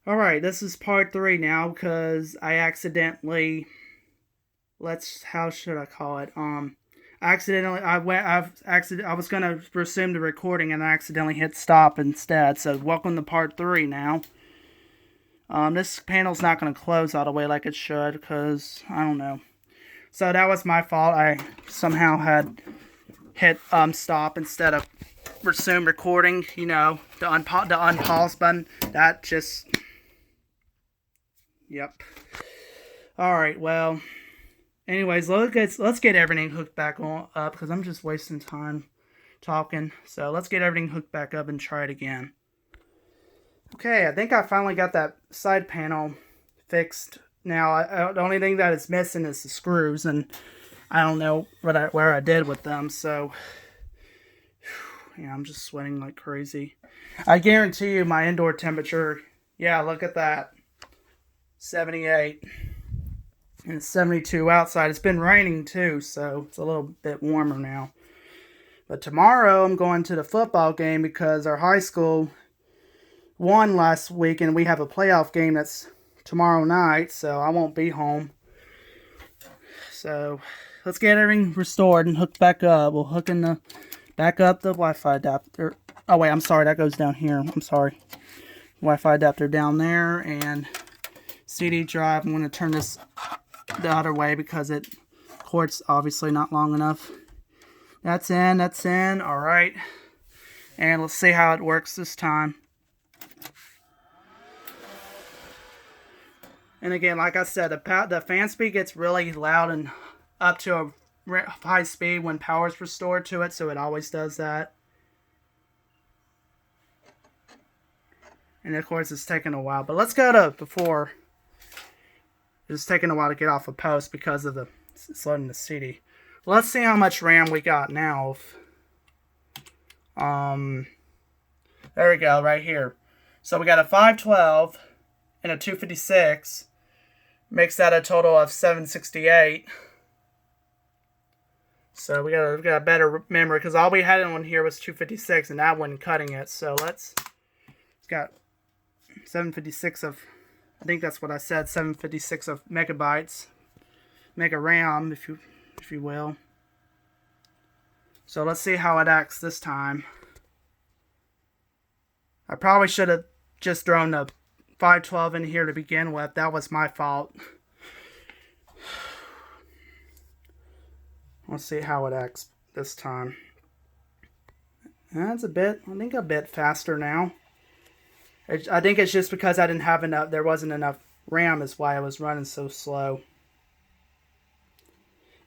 Alright, this is part 3 now because I accidentally, how should I call it? I was gonna resume the recording and I accidentally hit stop instead. So welcome to part 3 now. This panel's not gonna close all the way like it should because I don't know. So that was my fault. I somehow had hit stop instead of resume recording. You know, the unpause button. That just, yep. Alright, well, anyways, let's get everything hooked back up because I'm just wasting time talking. So let's get everything hooked back up and try it again. Okay, I think I finally got that side panel fixed. Now, the only thing that is missing is the screws, and I don't know where I did with them. So, yeah, I'm just sweating like crazy. I guarantee you, my indoor temperature. Yeah, look at that, 78. And it's 72 outside. It's been raining too, so it's a little bit warmer now. But tomorrow I'm going to the football game because our high school won last week and we have a playoff game that's tomorrow night, so I won't be home. So let's get everything restored and hooked back up. We'll hook back up the Wi-Fi adapter. Oh wait, I'm sorry, that goes down here. I'm sorry. Wi-Fi adapter down there and CD drive. I'm going to turn this the other way because cord's obviously not long enough. That's in. All right, and let's see how it works this time. And again, like I said, the fan speed gets really loud and up to a high speed when power is restored to it, so it always does that. And of course, it's taking a while, but let's go to before. It's taking a while to get off a post because of it's loading the CD. Let's see how much RAM we got now. There we go, right here. So we got a 512 and a 256. Makes that a total of 768. So we got a better memory because all we had in one here was 256, and that wasn't cutting it. So it's got 756 of. I think that's what I said, 756 of megabytes, mega RAM, if you will. So let's see how it acts this time. I probably should have just thrown the 512 in here to begin with. That was my fault. Let's see how it acts this time. That's a bit faster now. I think it's just because I didn't have enough. There wasn't enough RAM, is why I was running so slow.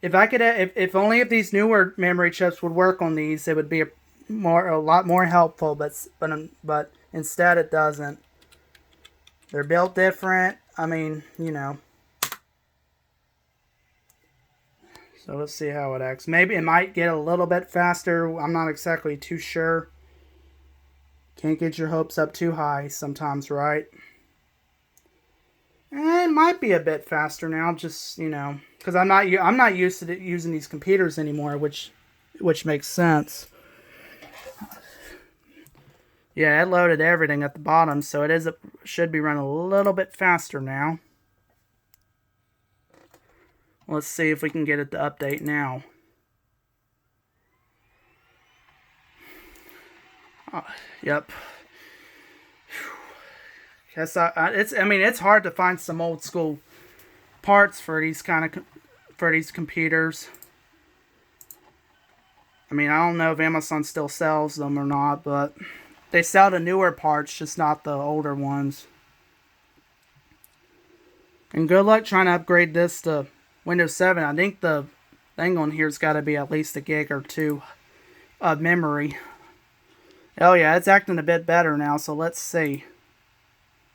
If I could, if only if these newer memory chips would work on these, it would be a lot more helpful. But instead, it doesn't. They're built different. I mean, you know. So let's see how it acts. Maybe it might get a little bit faster. I'm not exactly too sure. Can't get your hopes up too high sometimes, right? And it might be a bit faster now, just, you know, because I'm not used to using these computers anymore, which makes sense. Yeah, it loaded everything at the bottom, so should be running a little bit faster now. Let's see if we can get it to update now. Yep. Guess it's hard to find some old school parts for these computers. I mean, I don't know if Amazon still sells them or not, but they sell the newer parts, just not the older ones. And good luck trying to upgrade this to Windows 7. I think the thing on here's got to be at least a gig or two of memory. Oh yeah, it's acting a bit better now, so let's see.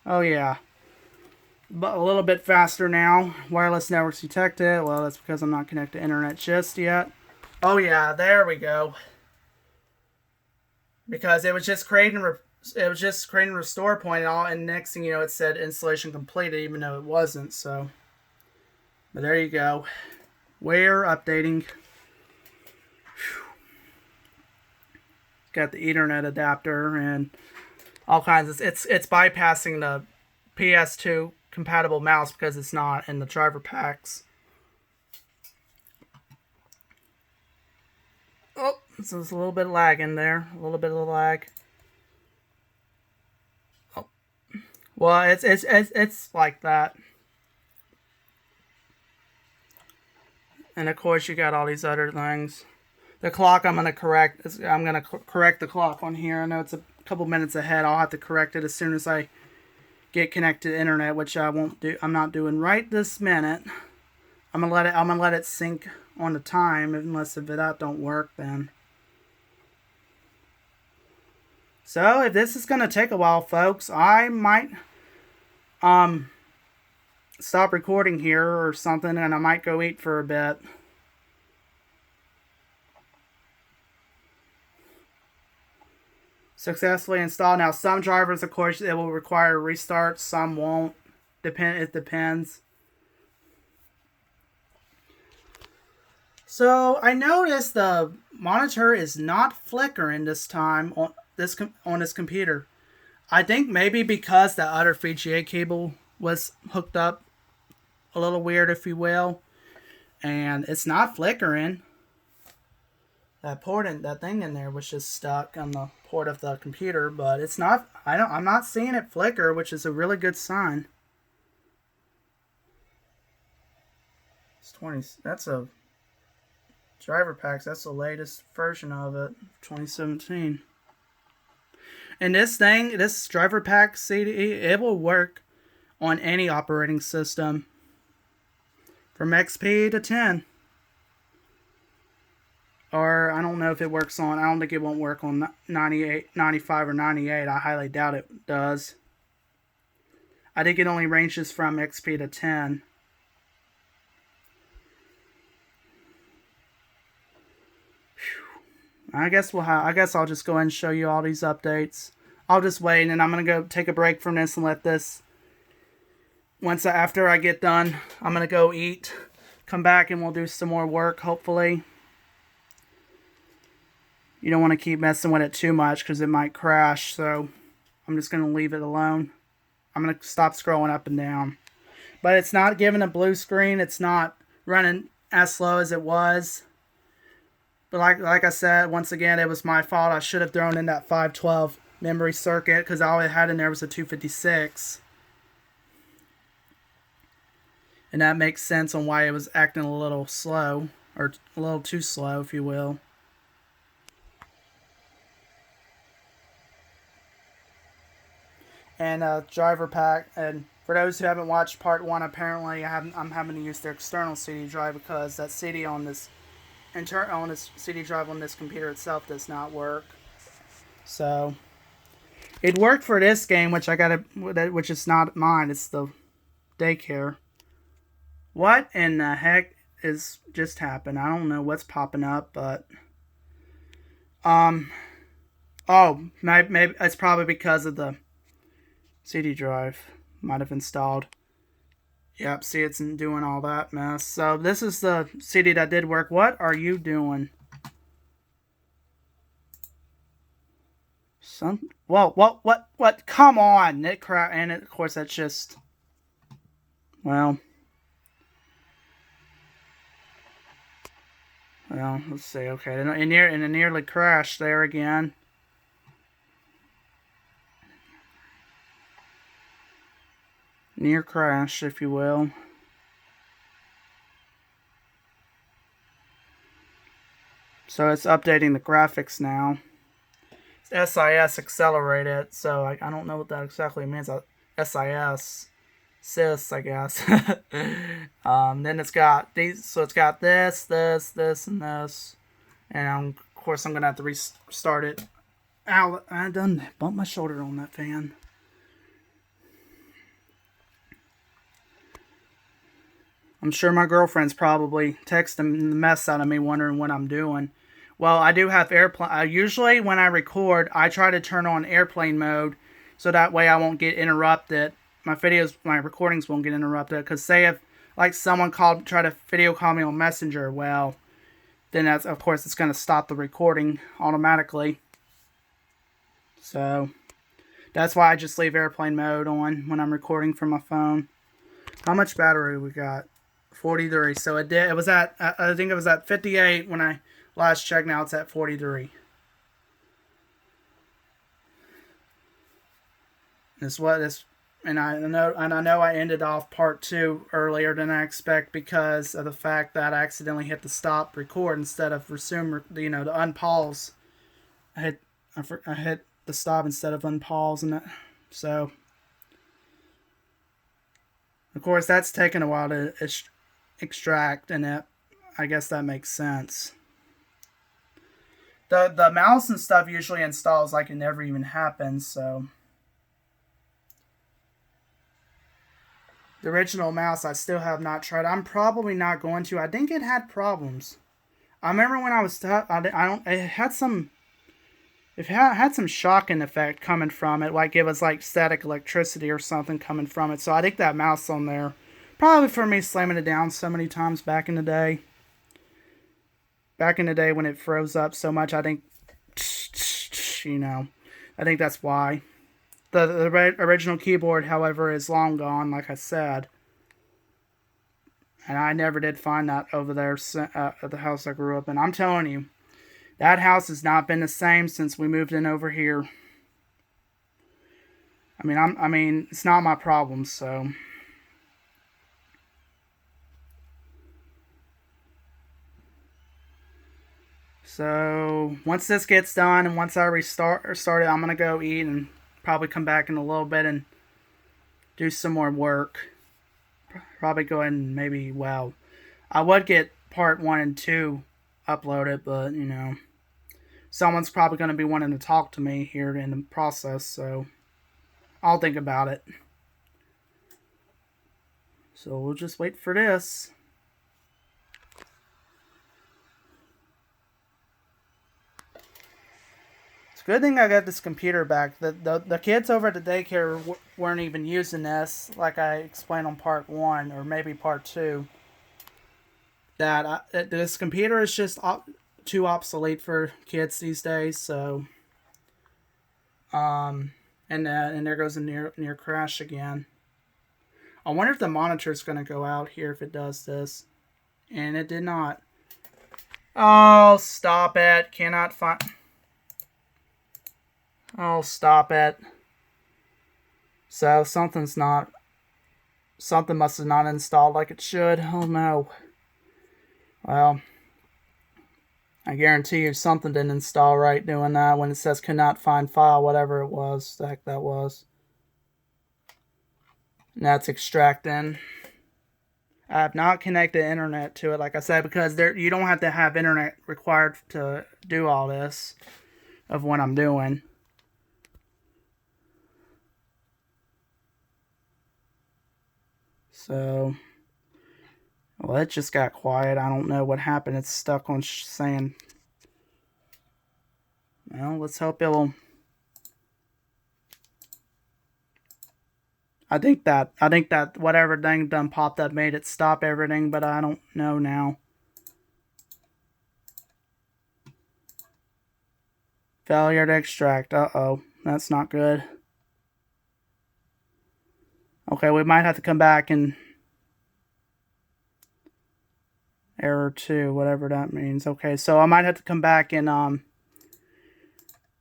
Oh yeah. But a little bit faster now. Wireless networks detected. Well, that's because I'm not connected to internet just yet. Oh yeah, there we go. Because it was just creating restore point and next thing you know, it said installation completed, even though it wasn't. So, but there you go. We're updating. Got the Ethernet adapter and all kinds of. It's bypassing the PS2 compatible mouse because it's not in the driver packs. Oh, so there's a little bit of lag in there. A little bit of lag. Oh, well, it's like that. And of course, you got all these other things. The clock I'm gonna correct. I'm gonna correct the clock on here. I know it's a couple minutes ahead. I'll have to correct it as soon as I get connected to the internet, which I won't do. I'm not doing right this minute. I'm gonna let it sync on the time, unless if that don't work then. So if this is gonna take a while, folks, I might stop recording here or something, and I might go eat for a bit. Successfully installed. Now, some drivers, of course, it will require a restart. Some won't. It depends. So I noticed the monitor is not flickering this time on this computer. I think maybe because the other VGA cable was hooked up a little weird, if you will, and it's not flickering. That thing in there was just stuck on the port of the computer, but it's not. I'm not seeing it flicker, which is a really good sign. It's 20. That's a driver packs. That's the latest version of it, 2017. And this driver pack CD, it will work on any operating system, from XP to 10. Or I don't know if it works on. I don't think it won't work on 98, 95, or 98. I highly doubt it does. I think it only ranges from XP to 10. I guess I'll just go ahead and show you all these updates. I'll just wait, and I'm gonna go take a break from this and let this. After I get done, I'm gonna go eat, come back, and we'll do some more work. Hopefully, you don't want to keep messing with it too much because it might crash. So I'm just gonna leave it alone. I'm gonna stop scrolling up and down, but it's not giving a blue screen. It's not running as slow as it was. But like I said, once again, it was my fault. I should have thrown in that 512 memory circuit because all it had in there was a 256. And that makes sense on why it was acting a little slow, or a little too slow, if you will. And driver pack, and for those who haven't watched part 1, apparently I'm having to use their external CD drive because that CD on this CD drive on this computer itself does not work. So it worked for this game, which is not mine. It's the daycare. What in the heck is just happened? I don't know what's popping up, but maybe it's probably because of the CD drive might have installed. Yep, see, it's doing all that mess. So this is the CD that did work. What are you doing? What? Come on, it crap, and of course that's just, well, let's see. Okay, and it nearly crashed there again. Near crash, if you will. So it's updating the graphics now. It's SIS accelerated, so I don't know what that exactly means. SIS, I guess. Then it's got these, so it's got this, and this. And of course I'm gonna have to restart it. Ow, I done bumped my shoulder on that fan. I'm sure my girlfriend's probably texting the mess out of me, wondering what I'm doing. Well, I do have airplane. Usually when I record, I try to turn on airplane mode, so that way I won't get interrupted. My recordings won't get interrupted. Because say if someone try to video call me on Messenger, well, then of course it's going to stop the recording automatically. So That's why I just leave airplane mode on when I'm recording from my phone. How much battery we got? 43. So it was at, I think it was at 58 when I last checked. Now it's at 43. This what this, and I know I ended off part 2 earlier than I expect because of the fact that I accidentally hit the stop record instead of resume. The unpause. I hit the stop instead of unpause, and so of course that's taken a while to extract, and I guess that makes sense. The mouse and stuff usually installs like it never even happens, so. The original mouse I still have not tried. I'm probably not going to. I think it had problems. I remember when I was it had some shocking effect coming from it, like it was like static electricity or something coming from it. So I think that mouse on there, probably for me slamming it down so many times back in the day. Back in the day when it froze up so much, I think, I think that's why. The original keyboard, however, is long gone, like I said. And I never did find that over there at the house I grew up in. I'm telling you, that house has not been the same since we moved in over here. I mean, it's not my problem, so. So, once this gets done and once I restart it, I'm going to go eat and probably come back in a little bit and do some more work. Probably go ahead and maybe, well, I would get part 1 and 2 uploaded, but, someone's probably going to be wanting to talk to me here in the process, so I'll think about it. So we'll just wait for this. It's a good thing I got this computer back. The kids over at the daycare weren't even using this, like I explained on part 1 or maybe part 2. That this computer is just too obsolete for kids these days. So, and there goes a near crash again. I wonder if the monitor's going to go out here if it does this, and it did not. Oh, stop it! Cannot find. Oh, stop it. So, something must have not installed like it should. Oh, no. Well, I guarantee you something didn't install right doing that when it says could not find file, whatever it was. The heck that was. And that's extracting. I have not connected internet to it, like I said, because you don't have to have internet required to do all this of what I'm doing. So, well, it just got quiet. I don't know what happened. It's stuck on saying. Well, let's hope it'll. I think that whatever thing done popped up made it stop everything, but I don't know now. Failure to extract. Uh-oh. That's not good. Okay, we might have to come back and error 2, whatever that means. Okay, so I might have to come back and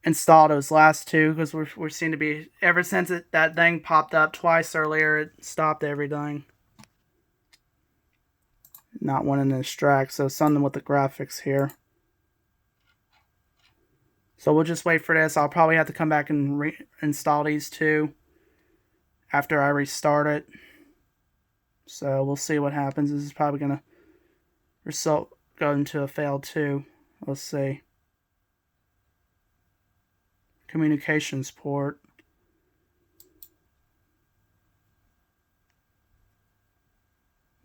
install those last 2 because we seem to be, ever since that thing popped up twice earlier, it stopped everything. Not wanting to extract, so something with the graphics here. So we'll just wait for this. I'll probably have to come back and reinstall these 2 after I restart it. So we'll see what happens. This is probably going to go into a failed 2. Let's see. Communications port.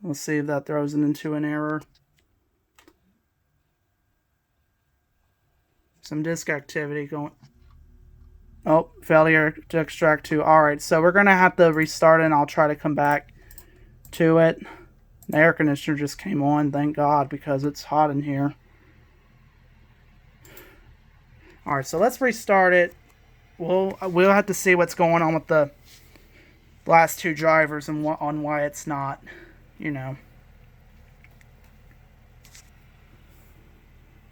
We'll see if that throws it into an error. Some disk activity going. Oh, failure to extract 2. Alright, so we're going to have to restart it and I'll try to come back to it. The air conditioner just came on, thank God, because it's hot in here. Alright, so let's restart it. we'll have to see what's going on with the last two drivers and on why it's not, you know.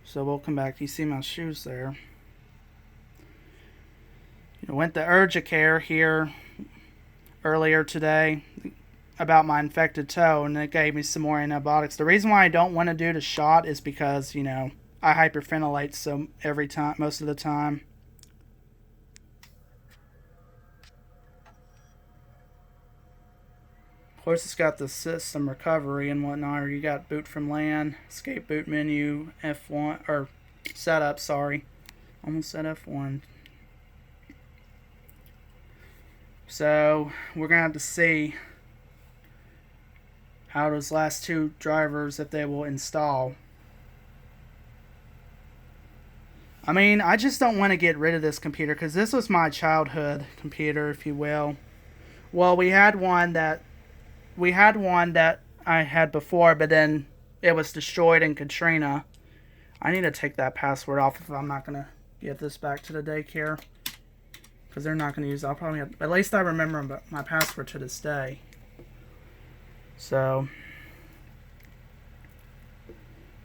So we'll come back. You see my shoes there. Went to Urgicare here earlier today about my infected toe, and it gave me some more antibiotics. The reason why I don't want to do the shot is because, you know, I hyperventilate so every time, most of the time. Of course, it's got the system recovery and whatnot. Or you got boot from LAN, escape boot menu, F1 or setup. Sorry, almost said F1. So we're gonna have to see how those last two drivers, if they will install. I mean, I just don't want to get rid of this computer because this was my childhood computer, if you will. Well, we had one that I had before, but then it was destroyed in Katrina. I need to take that password off if I'm not gonna get this back to the daycare, because they're not gonna use it. I'll probably have, at least I remember my password to this day. So,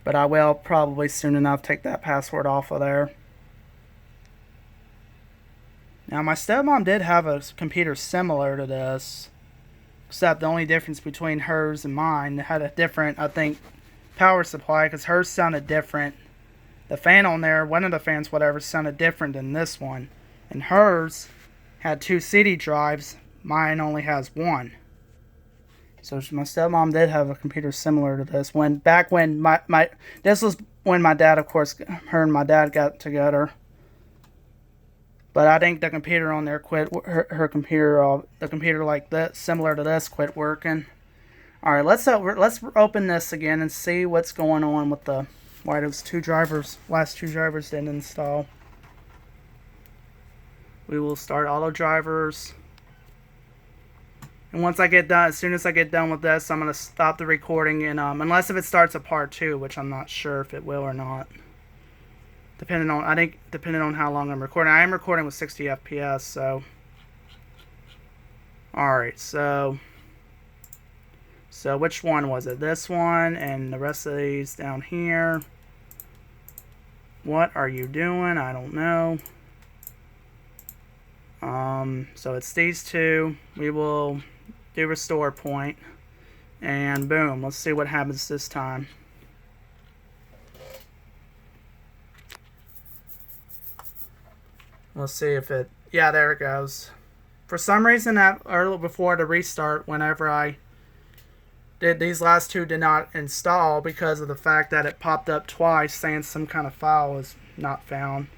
but I will probably soon enough take that password off of there. Now, my stepmom did have a computer similar to this, except the only difference between hers and mine, had a different, I think, power supply, because hers sounded different. The fan on there, one of the fans, whatever, sounded different than this one. And hers had 2 CD drives. Mine only has 1. So my stepmom did have a computer similar to this. Back when this was when my dad, of course, her and my dad got together. But I think the computer on there quit. Her computer, the computer like that, similar to this, quit working. All right, let's open this again and see what's going on with why those last two drivers didn't install. We will start auto drivers. And once I get done, as soon as I get done with this, I'm going to stop the recording, and unless if it starts a part 2, which I'm not sure if it will or not. Depending on how long I'm recording. I am recording with 60 FPS, so. Alright, so which one was it? This one and the rest of these down here. What are you doing? I don't know. So it's these two. We will do restore point, and boom, let's see what happens this time. Let's see if it, yeah, there it goes. For some reason, that early before the restart, whenever I did, these last two did not install because of the fact that it popped up twice saying some kind of file was not found.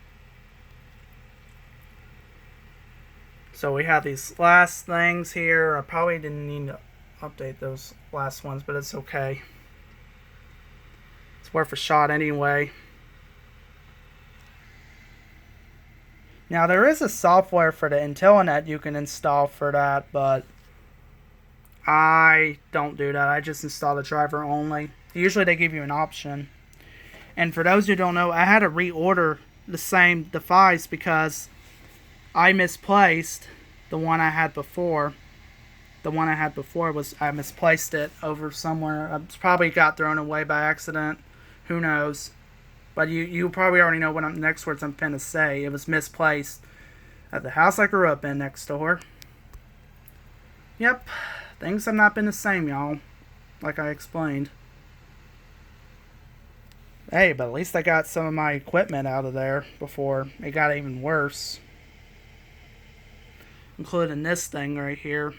So we have these last things here. I probably didn't need to update those last ones, but it's okay. It's worth a shot anyway. Now, there is a software for the Intellinet you can install for that, but I don't do that. I just install the driver only. Usually they give you an option. And for those who don't know, I had to reorder the same device because I misplaced the one I had before. The one I had before I misplaced it over somewhere. It's probably got thrown away by accident. Who knows? But you probably already know what next words I'm finna say. It was misplaced at the house I grew up in next door. Yep, things have not been the same, y'all. Like I explained. Hey, but at least I got some of my equipment out of there before it got even worse. Including this thing right here.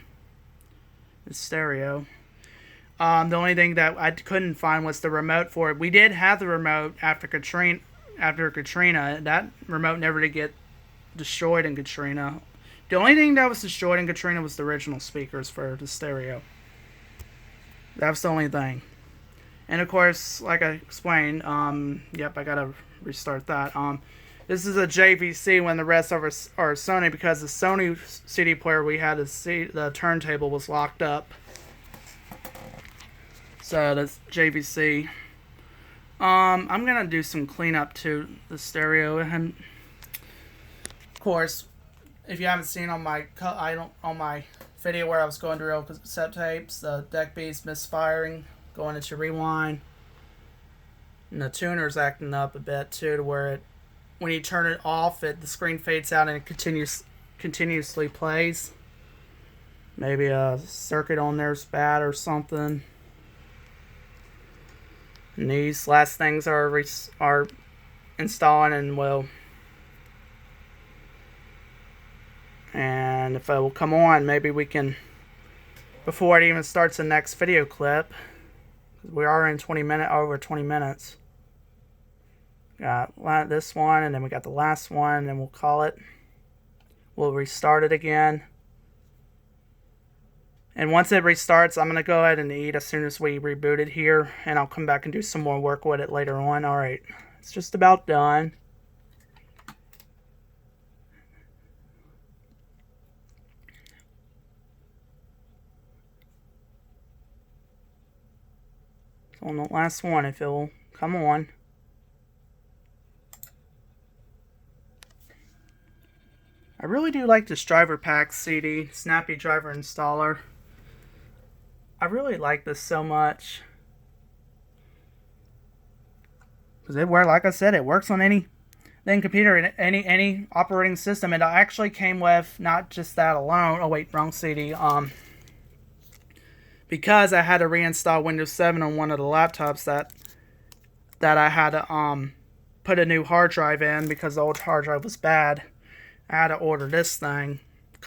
This stereo. The only thing that I couldn't find was the remote for it. We did have the remote after Katrina. That remote never did get destroyed in Katrina. The only thing that was destroyed in Katrina was the original speakers for the stereo. That was the only thing. And of course, like I explained, yep, I gotta restart that. This is a JVC when the rest of us are Sony, because the Sony CD player we had, the turntable was locked up. So that's JVC. I'm gonna do some cleanup to the stereo, and of course, if you haven't seen on my video where I was going through cassette tapes, the deck B's misfiring, going into rewind, and the tuner's acting up a bit too, to where it, when you turn it off, the screen fades out and it continuously plays. Maybe a circuit on there's bad or something. And these last things are installing and will. And if it will come on, maybe we can, before it even starts the next video clip, we are in over 20 minutes. Got this one, and then we got the last one, and we'll call it. We'll restart it again. And once it restarts, I'm going to go ahead and eat as soon as we reboot it here, and I'll come back and do some more work with it later on. Alright, it's just about done. So on the last one, if it will come on. I really do like this driver pack CD, Snappy Driver Installer. I really like this so much. Because like I said, it works on any computer, any operating system. It actually came with not just that alone. Oh wait, wrong CD. Because I had to reinstall Windows 7 on one of the laptops that I had to put a new hard drive in because the old hard drive was bad. I had to order this thing.